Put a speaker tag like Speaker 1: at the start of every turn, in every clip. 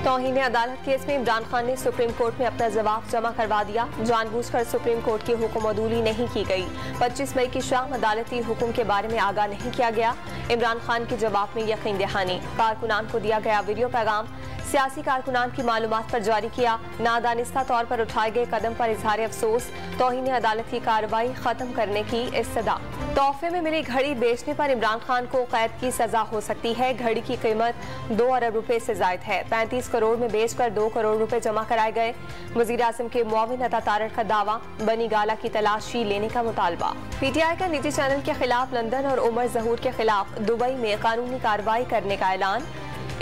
Speaker 1: तौहीन अदालत केस में इमरान खान ने सुप्रीम कोर्ट में अपना जवाब जमा करवा दिया। जानबूझकर सुप्रीम कोर्ट की हुक्म अदूली नहीं की गई। 25 मई की शाम अदालती हुक्म के बारे में आगाह नहीं किया गया। इमरान खान के जवाब में यकीन दहानी। कारकुनान को दिया गया वीडियो पैगाम। सियासी कारकुनान की मालूमात पर जारी किया। नादानिस्ता तौर पर उठाए गए कदम पर इजहार अफसोस। तौहीन अदालत की कार्रवाई खत्म करने की इस्तदा। तोहफे में मिली घड़ी बेचने पर इमरान खान को कैद की सजा हो सकती है। घड़ी की कीमत 2 अरब रुपए से जायद है। 35 करोड़ में बेचकर 2 करोड़ रुपए जमा कराए गए। वजीर आजम के मुआविन अता तारड़ का दावा। बनी गाला की तलाशी लेने का मुतालबा। PTI का निजी चैनल के खिलाफ लंदन और उमर जहूर के खिलाफ दुबई में कानूनी कार्रवाई करने का ऐलान।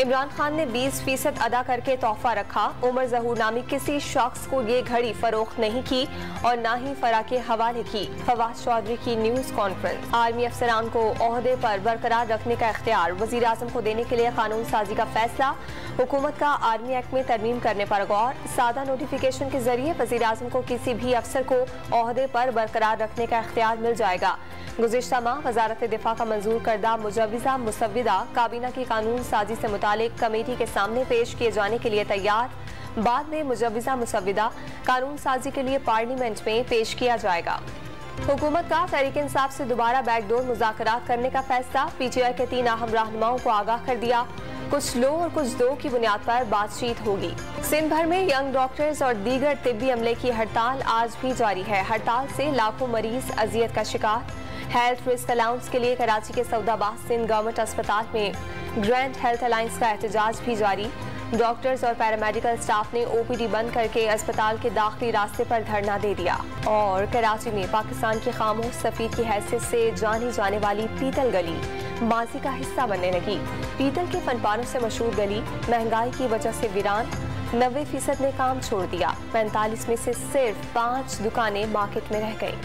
Speaker 1: इमरान खान ने 20% अदा करके तोहफा रखा। उमर जहूर नामी किसी शख्स को ये घड़ी फरोख्त नहीं की और न ही फरा के हवाले की। फवाद चौधरी की न्यूज कॉन्फ्रेंस। आर्मी अफसरान को ओहदे पर बरकरार रखने का इख्तियार। वजीर आजम को देने के लिए कानून साजी का फैसला। हुकूमत का आर्मी एक्ट में तरमीम करने पर गौर। सादा नोटिफिकेशन के जरिए वजीर आजम को किसी भी अफसर को ओहदे पर बरकरार रखने का इख्तियार मिल जाएगा। गुज़िश्ता माह वजारत दिफा का मंजूर करदा मुजव्विज़ा मुसव्विदा काबीना की कानून साजी से मुतालिक कमेटी के सामने पेश किए जाने के लिए तैयार। बाद में मुजव्विज़ा मुसव्विदा कानून साजी के लिए पार्लियामेंट में पेश किया जाएगा। हुकूमत का तहरीक इंसाफ से दोबारा बैकडोर मुज़ाकरात करने का फैसला। PTI के 3 अहम रहनुमाओं को आगाह कर दिया। कुछ लो और कुछ दो की बुनियाद पर बातचीत होगी। सिंध भर में यंग डॉक्टर्स और दीगर तिब्बी अमले की हड़ताल आज भी जारी है। हड़ताल से लाखों मरीज अजियत का शिकार। हेल्थ रिस्क अलाउंस के लिए कराची के सऊदाबाद सिंध गवर्नमेंट अस्पताल में ग्रैंड हेल्थ अलायंस का एहतजाज भी जारी। डॉक्टर्स और पैरामेडिकल स्टाफ ने OPD बंद करके अस्पताल के दाखिली रास्ते पर धरना दे दिया। और कराची में पाकिस्तान की खामोश सफीर की हैसियत से जानी जाने वाली पीतल गली माजी का हिस्सा बनने लगी। पीतल के फनपारों से मशहूर गली महंगाई की वजह से वीरान। 90% ने काम छोड़ दिया। 45 में से सिर्फ 5 दुकानें मार्केट में रह गई।